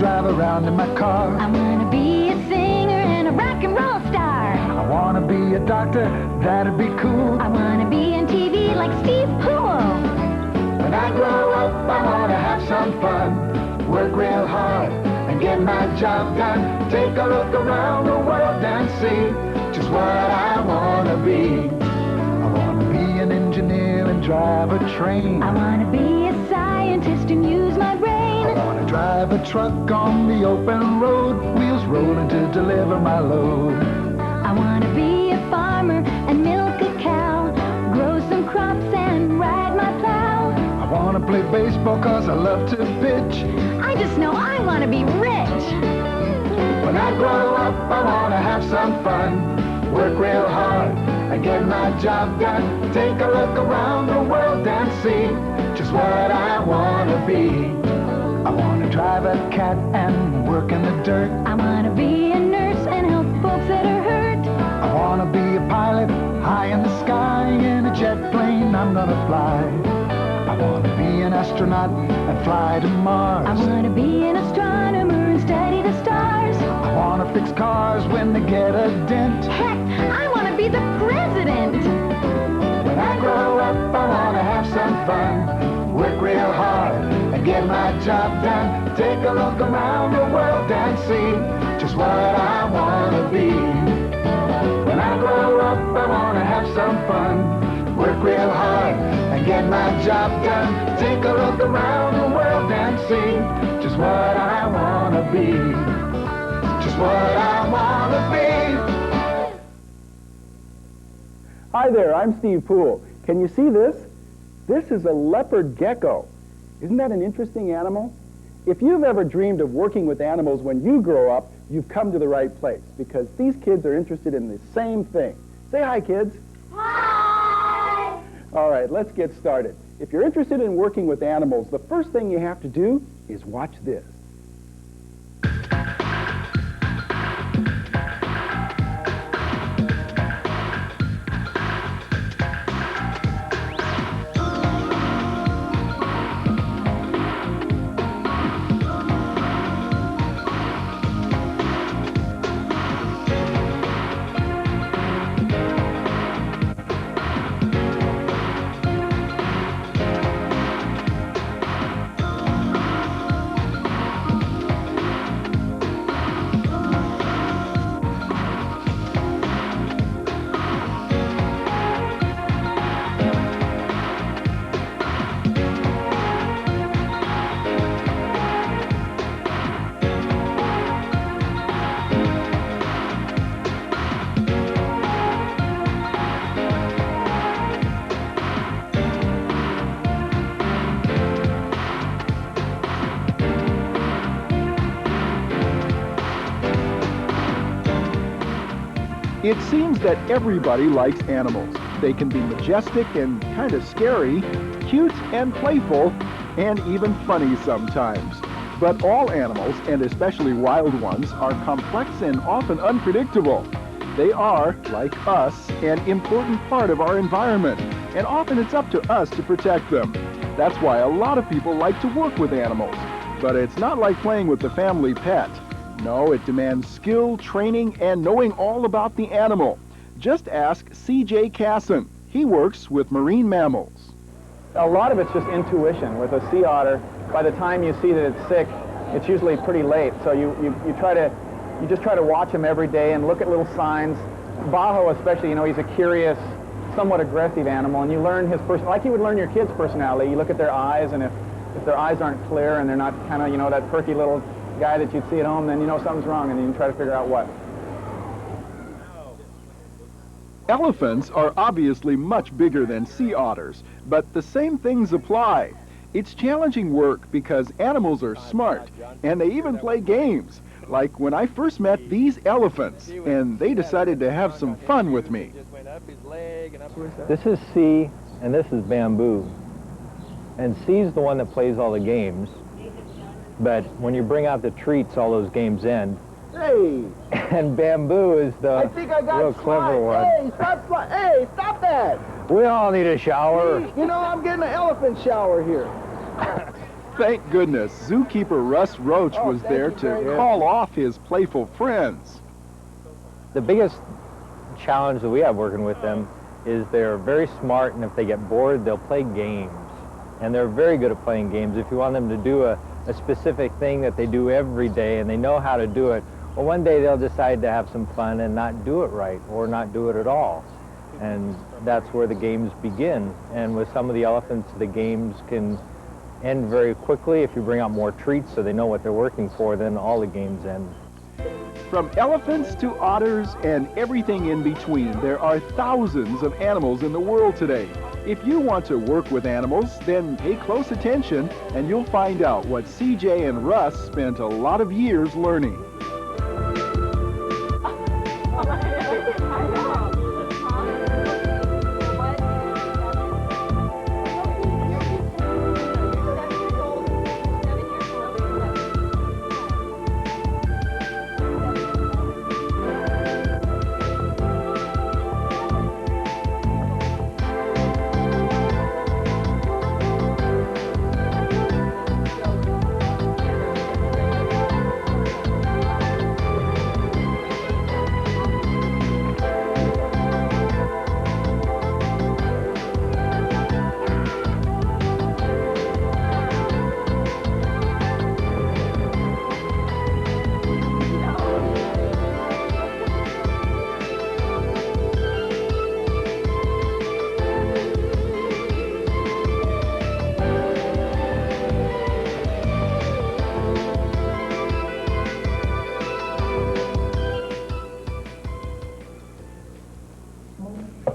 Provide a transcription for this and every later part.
drive around in my car. I wanna be a singer and a rock and roll star. I wanna be a doctor, that'd be cool. I wanna be on TV like Steve Poole. When I grow up, I wanna have some fun, work real hard and get my job done. Take a look around the world and see just what I wanna be. I wanna be an engineer and drive a train. I wanna be a scientist and use my brain. I wanna drive a truck on the open road, wheels rolling to deliver my load. I wanna be a farmer and milk a cow, grow some crops and ride my plow. I wanna play baseball 'cause I love to pitch. I just know I wanna be rich. When I grow up, I wanna have some fun, work real hard and get my job done. Take a look around the world and see just what I wanna be. I wanna drive a cat and work in the dirt. I wanna be a nurse and help folks that are hurt. I wanna be a pilot high in the sky in a jet plane I'm gonna fly. I wanna be an astronaut and fly to Mars. I wanna be an astronomer and study the stars. I wanna fix cars when they get a dent. Heck, I wanna be the president. When I grow up, I wanna have some fun, work real hard and get my job done. Take a look around the world and see just what I wanna be. When I grow up, I wanna have some fun, work real hard and get my job done. Take a look around the world and see just what I wanna be. Just what I wanna be. Hi there, I'm Steve Poole. Can you see this? This is a leopard gecko. Isn't that an interesting animal? If you've ever dreamed of working with animals when you grow up, you've come to the right place, because these kids are interested in the same thing. Say hi, kids. Hi! All right, let's get started. If you're interested in working with animals, the first thing you have to do is watch this. It seems that everybody likes animals. They can be majestic and kind of scary, cute and playful, and even funny sometimes. But all animals, and especially wild ones, are complex and often unpredictable. They are, like us, an important part of our environment, and often it's up to us to protect them. That's why a lot of people like to work with animals. But it's not like playing with the family pet. No, it demands skill, training, and knowing all about the animal. Just ask C.J. Casson. He works with marine mammals. A lot of it's just intuition. With a sea otter, by the time you see that it's sick, it's usually pretty late. So you just try to watch him every day and look at little signs. Bajo especially, you know, he's a curious, somewhat aggressive animal, and you learn his person, like you would learn your kid's personality. You look at their eyes, and if their eyes aren't clear and they're not kind of, you know, that perky little guy that you'd see at home, then you know something's wrong, and then you try to figure out what. Elephants are obviously much bigger than sea otters, but the same things apply. It's challenging work because animals are smart, and they even play games. Like when I first met these elephants, and they decided to have some fun with me. This is C, and this is Bamboo. And C's the one that plays all the games. But when you bring out the treats, all those games end. Hey! And Bamboo is the real clever one. Hey, stop that! We all need a shower. You know, I'm getting an elephant shower here. Thank goodness zookeeper Russ Roach was there to call off his playful friends. The biggest challenge that we have working with them is they're very smart, and if they get bored, they'll play games. And they're very good at playing games. If you want them to do a specific thing that they do every day and they know how to do it, well, one day they'll decide to have some fun and not do it right or not do it at all. And that's where the games begin. And with some of the elephants, the games can end very quickly. If you bring out more treats so they know what they're working for, then all the games end. From elephants to otters and everything in between, there are thousands of animals in the world today. If you want to work with animals, then pay close attention and you'll find out what CJ and Russ spent a lot of years learning.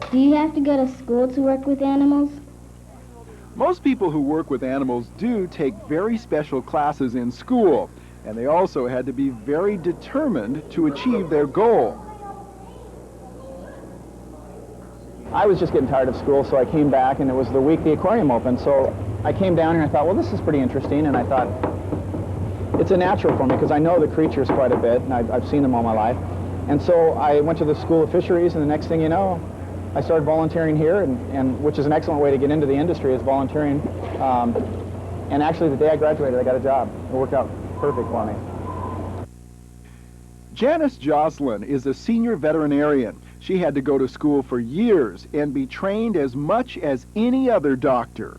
Do you have to go to school to work with animals? Most people who work with animals do take very special classes in school, and they also had to be very determined to achieve their goal. I was just getting tired of school, so I came back, and it was the week the aquarium opened. So I came down here and I thought, well, this is pretty interesting, and I thought, it's a natural for me because I know the creatures quite a bit, and I've seen them all my life. And so I went to the School of Fisheries, and the next thing you know, I started volunteering here, and which is an excellent way to get into the industry, is volunteering. And actually, the day I graduated, I got a job. It worked out perfect for me. Janice Jocelyn is a senior veterinarian. She had to go to school for years and be trained as much as any other doctor.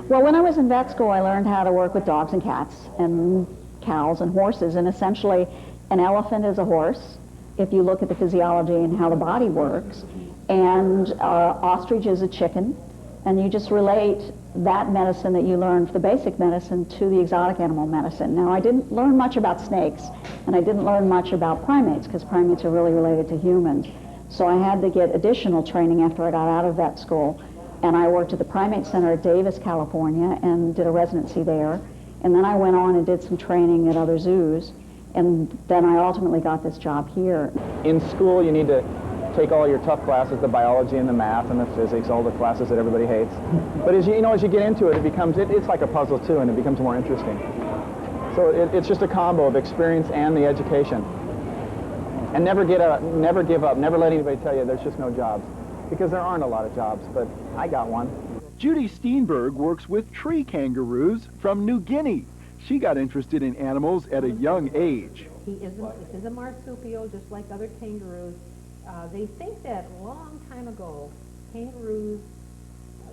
Well, when I was in vet school, I learned how to work with dogs and cats and cows and horses, and essentially an elephant is a horse, if you look at the physiology and how the body works, and ostrich is a chicken, and you just relate that medicine that you learned, the basic medicine, to the exotic animal medicine. Now, I didn't learn much about snakes, and I didn't learn much about primates, because primates are really related to humans. So I had to get additional training after I got out of vet school, and I worked at the Primate Center at Davis, California, and did a residency there. And then I went on and did some training at other zoos, and then I ultimately got this job here. In school, you need to take all your tough classes, the biology and the math and the physics, all the classes that everybody hates. But as you know, as you get into it, it becomes, it's like a puzzle too, and it becomes more interesting. So it's just a combo of experience and the education. And never give up, never let anybody tell you there's just no jobs, because there aren't a lot of jobs, but I got one. Judy Steenberg works with tree kangaroos from New Guinea. She got interested in animals at a young age. He is a marsupial, just like other kangaroos. They think that a long time ago, kangaroos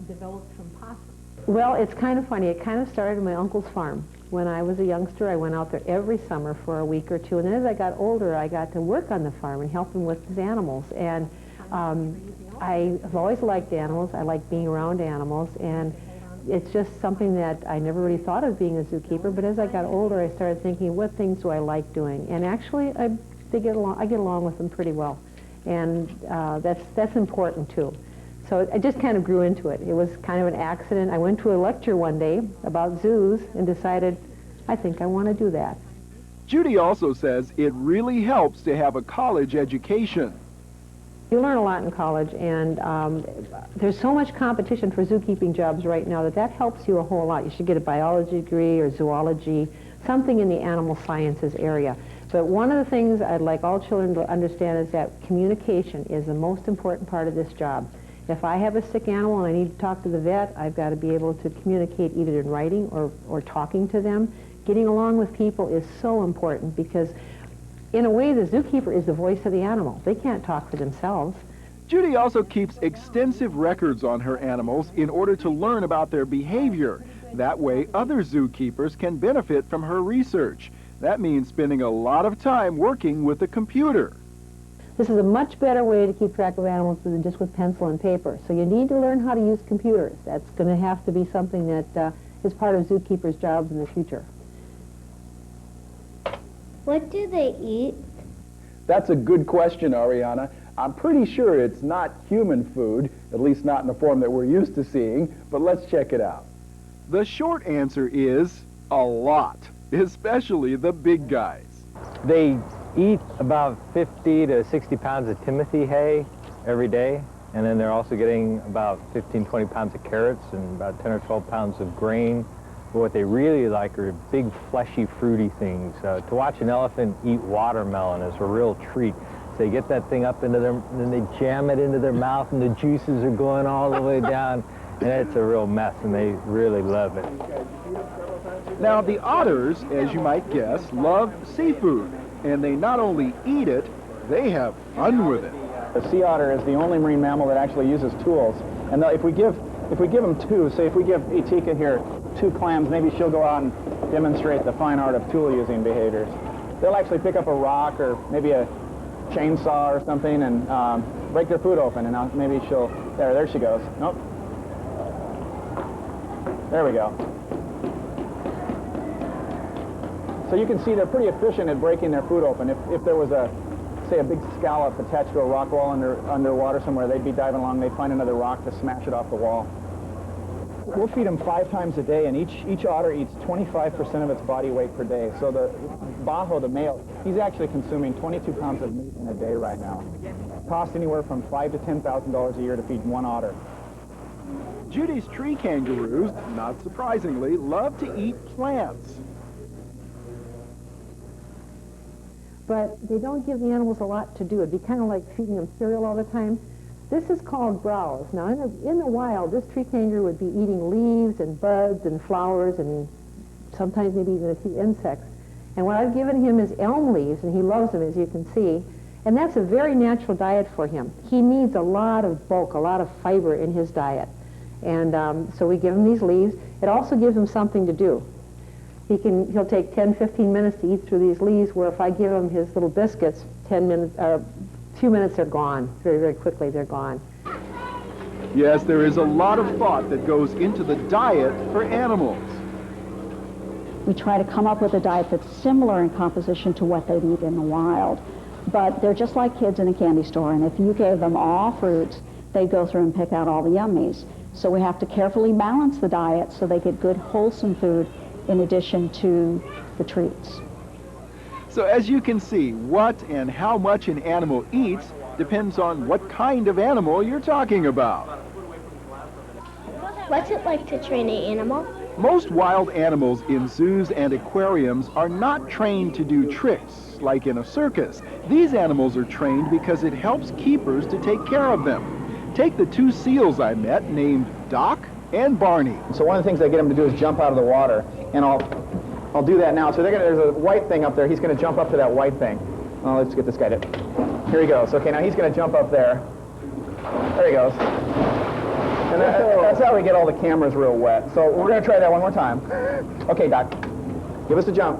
developed from possums. Well, it's kind of funny. It kind of started at my uncle's farm. When I was a youngster, I went out there every summer for a week or two, and then as I got older, I got to work on the farm and help him with his animals. And I have always liked animals. I like being around animals, and it's just something that I never really thought of being a zookeeper, but as I got older, I started thinking, what things do I like doing? And actually, I get along with them pretty well. And that's important too. So I just kind of grew into it. It was kind of an accident. I went to a lecture one day about zoos and decided, I think I want to do that. Judy also says it really helps to have a college education. You learn a lot in college, and there's so much competition for zookeeping jobs right now that helps you a whole lot. You should get a biology degree or zoology, something in the animal sciences area. But one of the things I'd like all children to understand is that communication is the most important part of this job. If I have a sick animal and I need to talk to the vet, I've got to be able to communicate either in writing or talking to them. Getting along with people is so important because, in a way, the zookeeper is the voice of the animal. They can't talk for themselves. Judy also keeps extensive records on her animals in order to learn about their behavior. That way, other zookeepers can benefit from her research. That means spending a lot of time working with a computer. This is a much better way to keep track of animals than just with pencil and paper. So you need to learn how to use computers. That's going to have to be something that is part of zookeepers' jobs in the future. What do they eat? That's a good question, Ariana. I'm pretty sure it's not human food, at least not in the form that we're used to seeing, but let's check it out. The short answer is a lot, especially the big guys. They eat about 50 to 60 pounds of Timothy hay every day, and then they're also getting about 15, 20 pounds of carrots and about 10 or 12 pounds of grain. But what they really like are big, fleshy, fruity things. To watch an elephant eat watermelon is a real treat. So they get that thing up into them, and then they jam it into their mouth, and the juices are going all the way down, and it's a real mess, and they really love it. Now, the otters, as you might guess, love seafood. And they not only eat it, they have fun with it. The sea otter is the only marine mammal that actually uses tools. And if we give them two, say if we give Itika here 2 clams, maybe she'll go out and demonstrate the fine art of tool-using behaviors. They'll actually pick up a rock or maybe a chainsaw or something and break their food open, and maybe she'll, there she goes. Nope. There we go. So you can see they're pretty efficient at breaking their food open. If there was say a big scallop attached to a rock wall underwater somewhere, they'd be diving along, they'd find another rock to smash it off the wall. We'll feed them 5 times a day, and each otter eats 25% of its body weight per day. So the Bajo, the male, he's actually consuming 22 pounds of meat in a day right now. It costs anywhere from $5,000 to $10,000 a year to feed one otter. Judy's tree kangaroos, not surprisingly, love to eat plants. But they don't give the animals a lot to do. It'd be kind of like feeding them cereal all the time. This is called browse. Now, in the wild, this tree kangaroo would be eating leaves and buds and flowers and sometimes maybe even a few insects. And what I've given him is elm leaves, and he loves them, as you can see. And that's a very natural diet for him. He needs a lot of bulk, a lot of fiber in his diet. And so we give him these leaves. It also gives him something to do. He'll take 10, 15 minutes to eat through these leaves, where if I give him his little biscuits, 10 minutes, a few minutes they're gone. Very, very quickly they're gone. Yes, there is a lot of thought that goes into the diet for animals. We try to come up with a diet that's similar in composition to what they'd eat in the wild. But they're just like kids in a candy store, and if you gave them all fruits, they'd go through and pick out all the yummies. So we have to carefully balance the diet so they get good, wholesome food in addition to the treats. So as you can see, what and how much an animal eats depends on what kind of animal you're talking about. What's it like to train an animal? Most wild animals in zoos and aquariums are not trained to do tricks like in a circus. These animals are trained because it helps keepers to take care of them. Take the 2 seals I met named Doc and Barney. So one of the things I get him to do is jump out of the water, and I'll do that now. So there's a white thing up there. He's going to jump up to that white thing. Oh, let's get this guy to. Here he goes. Okay, now he's going to jump up there. There he goes. And that's how we get all the cameras real wet. So we're going to try that one more time. Okay, Doc, give us a jump.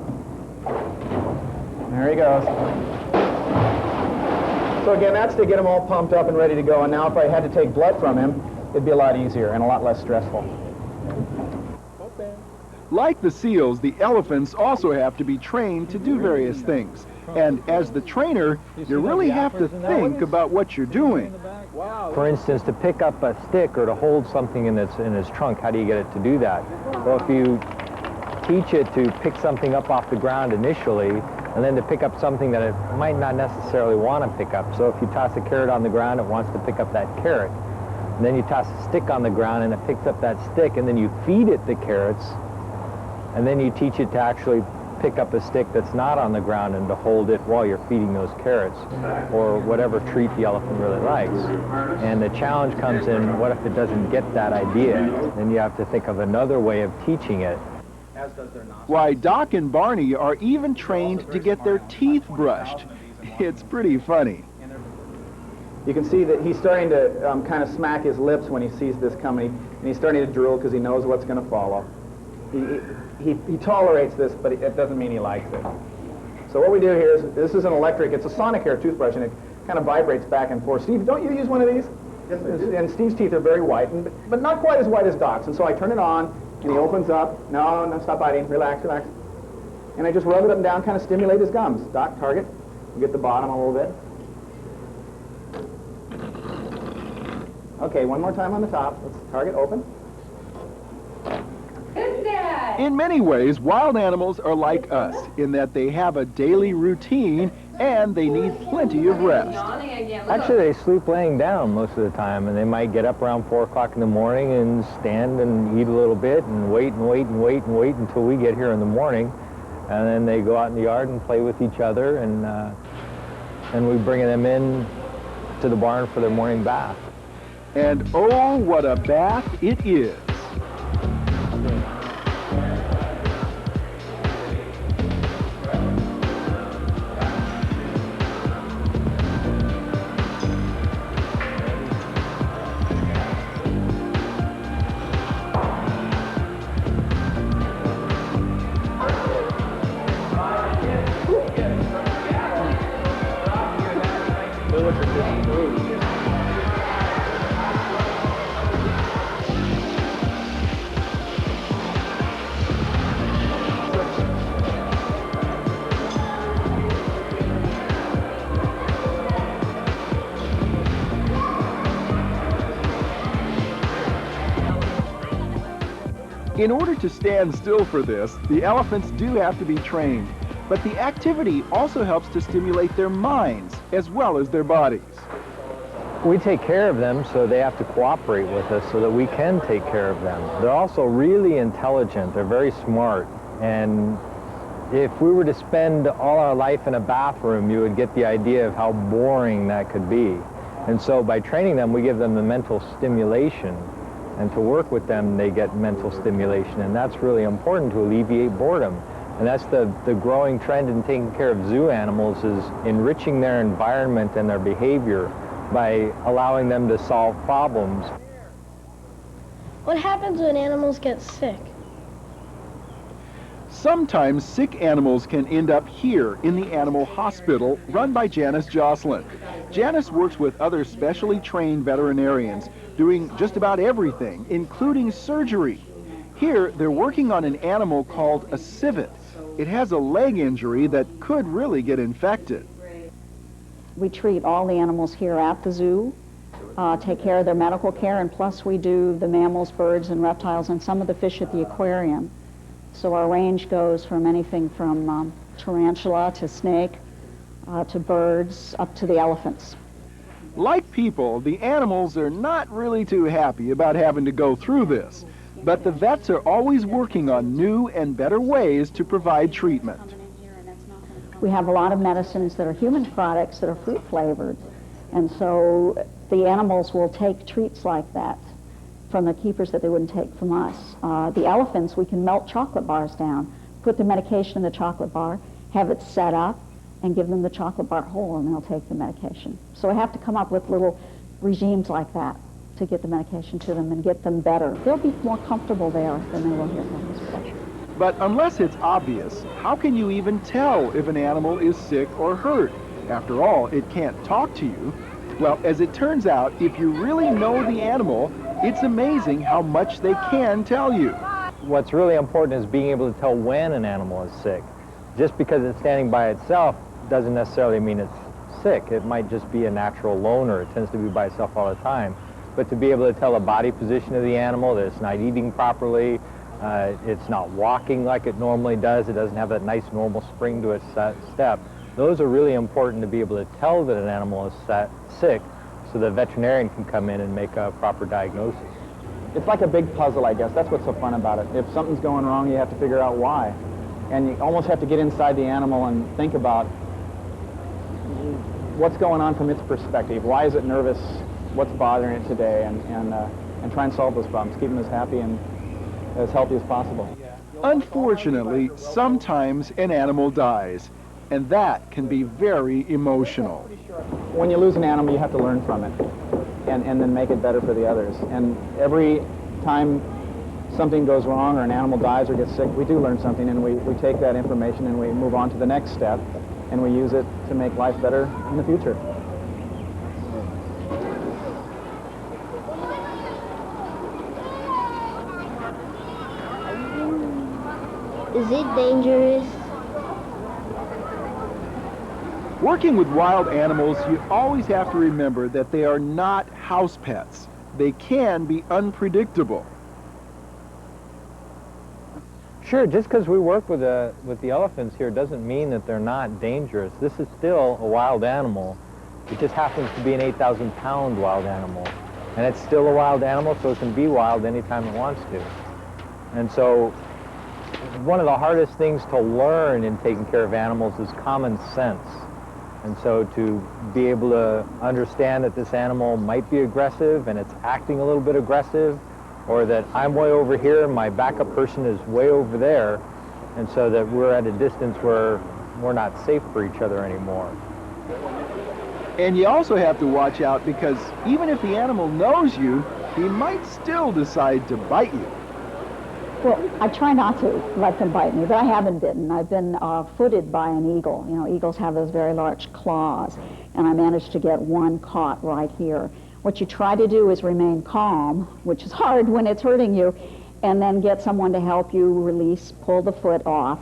There he goes. So again, that's to get him all pumped up and ready to go. And now if I had to take blood from him, it'd be a lot easier and a lot less stressful. Like the seals, the elephants also have to be trained to do various things. And as the trainer, you really have to think about what you're doing. For instance, to pick up a stick or to hold something in its trunk, how do you get it to do that? Well, if you teach it to pick something up off the ground initially, and then to pick up something that it might not necessarily want to pick up. So if you toss a carrot on the ground, it wants to pick up that carrot. And then you toss a stick on the ground, and it picks up that stick, and then you feed it the carrots, and then you teach it to actually pick up a stick that's not on the ground and to hold it while you're feeding those carrots or whatever treat the elephant really likes. And the challenge comes in, what if it doesn't get that idea? Then you have to think of another way of teaching it. Why, Doc and Barney are even trained to get their teeth brushed. It's pretty funny. You can see that he's starting to kind of smack his lips when he sees this coming, and he's starting to drool because he knows what's going to follow. He tolerates this, but it doesn't mean he likes it. So what we do here is, this is an electric, it's a Sonicare toothbrush, and it kind of vibrates back and forth. Steve, don't you use one of these? Yes, I do. And Steve's teeth are very white, but not quite as white as Doc's. And so I turn it on, and he opens up. No, stop biting. Relax, relax. And I just rub it up and down, kind of stimulate his gums. Doc, target. You get the bottom a little bit. Okay, one more time on the top. Let's target open. In many ways, wild animals are like us in that they have a daily routine and they need plenty of rest. Actually, they sleep laying down most of the time, and they might get up around 4 o'clock in the morning and stand and eat a little bit and wait and wait and wait and wait until we get here in the morning. And then they go out in the yard and play with each other, and we bring them in to the barn for their morning bath. And oh, what a bath it is. In order to stand still for this, the elephants do have to be trained, but the activity also helps to stimulate their minds as well as their bodies. We take care of them, so they have to cooperate with us so that we can take care of them. They're also really intelligent. They're very smart. And if we were to spend all our life in a bathroom, you would get the idea of how boring that could be. And so by training them, we give them the mental stimulation. And to work with them, they get mental stimulation. And that's really important to alleviate boredom. And that's the growing trend in taking care of zoo animals, is enriching their environment and their behavior by allowing them to solve problems. What happens when animals get sick? Sometimes sick animals can end up here in the animal hospital run by Janice Jocelyn. Janice works with other specially trained veterinarians doing just about everything, including surgery. Here, they're working on an animal called a civet. It has a leg injury that could really get infected. We treat all the animals here at the zoo, take care of their medical care, and plus we do the mammals, birds, and reptiles, and some of the fish at the aquarium. So our range goes from anything from tarantula to snake to birds up to the elephants. Like people, the animals are not really too happy about having to go through this, but the vets are always working on new and better ways to provide treatment. We have a lot of medicines that are human products that are fruit flavored, and so the animals will take treats like that from the keepers that they wouldn't take from us. The elephants, we can melt chocolate bars down, put the medication in the chocolate bar, have it set up, and give them the chocolate bar whole, and they'll take the medication. So we have to come up with little regimes like that to get the medication to them and get them better. They'll be more comfortable there than they will here in the hospital. But unless it's obvious, how can you even tell if an animal is sick or hurt? After all, it can't talk to you. Well, as it turns out, if you really know the animal, it's amazing how much they can tell you. What's really important is being able to tell when an animal is sick. Just because it's standing by itself doesn't necessarily mean it's sick. It might just be a natural loner. It tends to be by itself all the time. But to be able to tell the body position of the animal, that it's not eating properly, it's not walking like it normally does, it doesn't have that nice normal spring to its step, those are really important to be able to tell that an animal is sick, so the veterinarian can come in and make a proper diagnosis. It's like a big puzzle, I guess. That's what's so fun about it. If something's going wrong, you have to figure out why. and you almost have to get inside the animal and think about what's going on from its perspective. Why is it nervous? What's bothering it today? And try and solve those problems. Keep them as happy and as healthy as possible. Unfortunately, sometimes an animal dies, and that can be very emotional. When you lose an animal, you have to learn from it and then make it better for the others. And every time something goes wrong or an animal dies or gets sick, we do learn something, and we take that information and we move on to the next step, and we use it to make life better in the future. Is it dangerous? Working with wild animals, you always have to remember that they are not house pets. They can be unpredictable. Sure, just because we work with the elephants here doesn't mean that they're not dangerous. This is still a wild animal. It just happens to be an 8,000-pound wild animal. And it's still a wild animal, so it can be wild anytime it wants to. And so one of the hardest things to learn in taking care of animals is common sense. And so to be able to understand that this animal might be aggressive and it's acting a little bit aggressive, or that I'm way over here and my backup person is way over there, and so that we're at a distance where we're not safe for each other anymore. And you also have to watch out, because even if the animal knows you, he might still decide to bite you. Well, I try not to let them bite me, but I haven't bitten. I've been footed by an eagle. You know, eagles have those very large claws, and I managed to get one caught right here. What you try to do is remain calm, which is hard when it's hurting you, and then get someone to help you release, pull the foot off,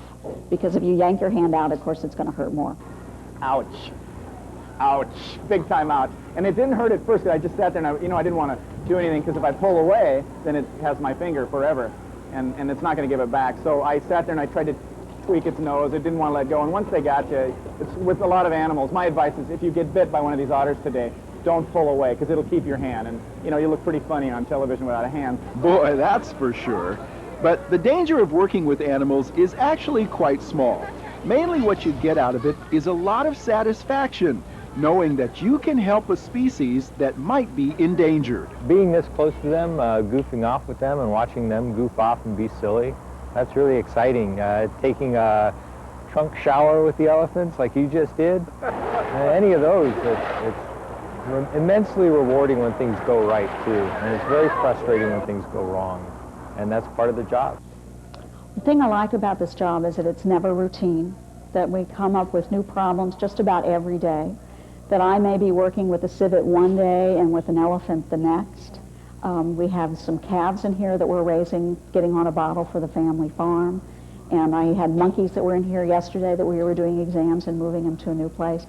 because if you yank your hand out, of course, it's going to hurt more. Ouch. Ouch. Big time ouch. And it didn't hurt at first, because I just sat there and I didn't want to do anything, because if I pull away, then it has my finger forever, and it's not going to give it back. So I sat there and I tried to tweak its nose. It didn't want to let go. And once they got you, it's with a lot of animals. My advice is, if you get bit by one of these otters today, don't pull away, because it'll keep your hand. And, you look pretty funny on television without a hand. Boy, that's for sure. But the danger of working with animals is actually quite small. Mainly what you get out of it is a lot of satisfaction, knowing that you can help a species that might be endangered. Being this close to them, goofing off with them and watching them goof off and be silly, that's really exciting. Taking a trunk shower with the elephants like you just did, any of those, it's immensely rewarding when things go right, too. And it's very frustrating when things go wrong. And that's part of the job. The thing I like about this job is that it's never routine, that we come up with new problems just about every day, that I may be working with a civet one day and with an elephant the next. We have some calves in here that we're raising, getting on a bottle for the family farm. And I had monkeys that were in here yesterday that we were doing exams and moving them to a new place.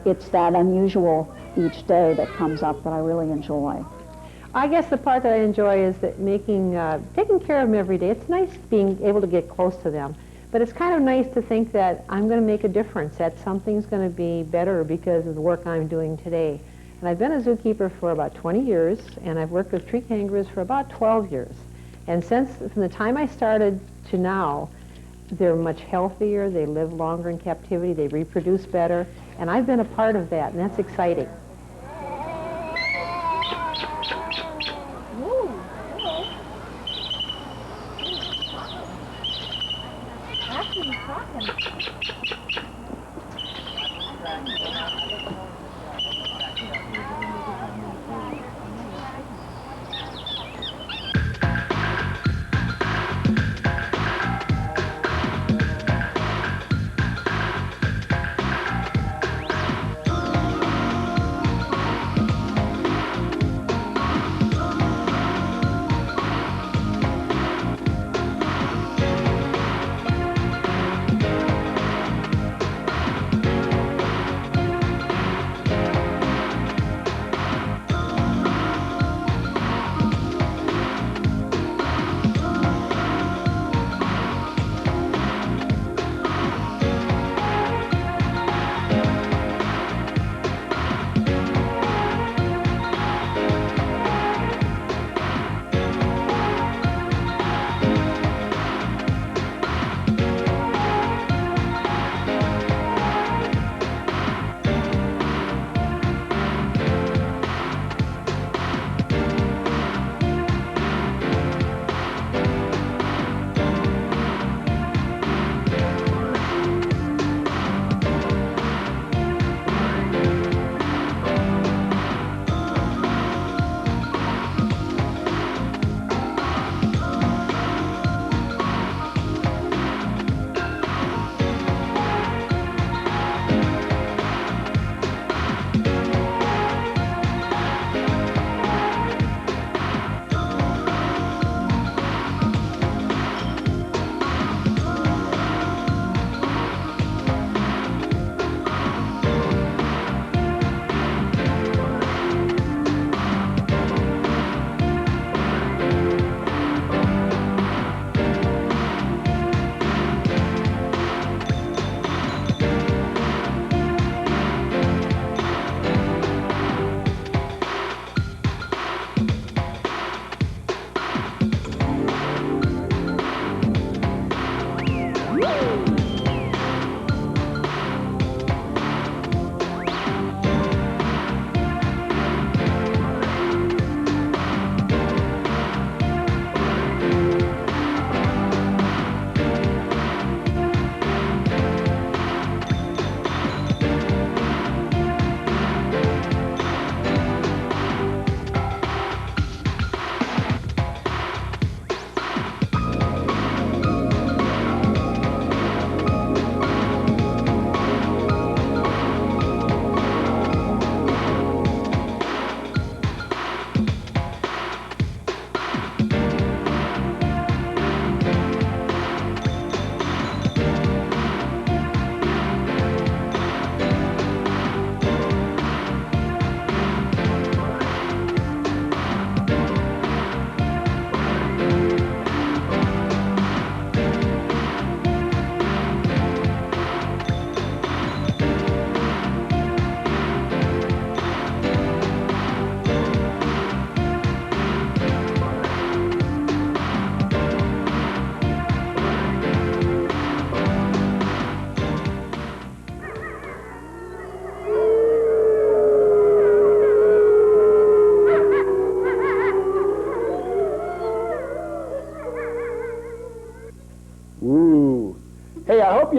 It's that unusual each day that comes up that I really enjoy. I guess the part that I enjoy is that taking care of them every day. It's nice being able to get close to them, but it's kind of nice to think that I'm going to make a difference, that something's going to be better because of the work I'm doing today. And I've been a zookeeper for about 20 years, and I've worked with tree kangaroos for about 12 years. And from the time I started to now, they're much healthier, they live longer in captivity, they reproduce better, and I've been a part of that, and that's exciting.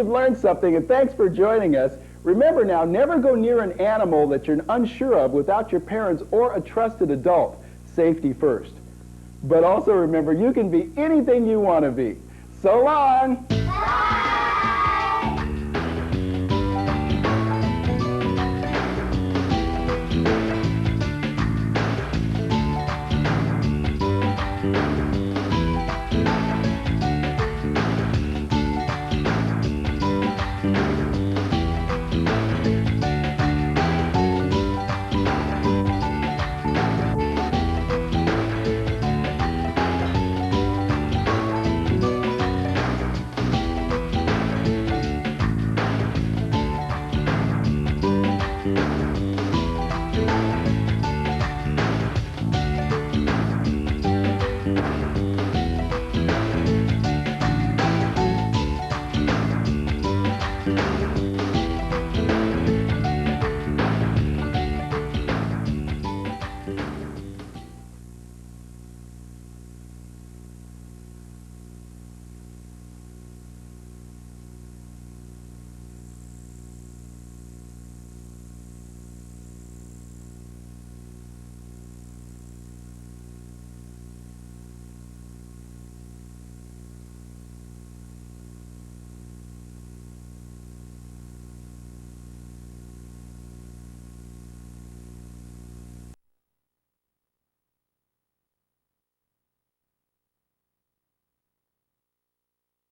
you've learned something, and thanks for joining us. Remember now, never go near an animal that you're unsure of without your parents or a trusted adult. Safety first. But also remember, you can be anything you want to be. So long!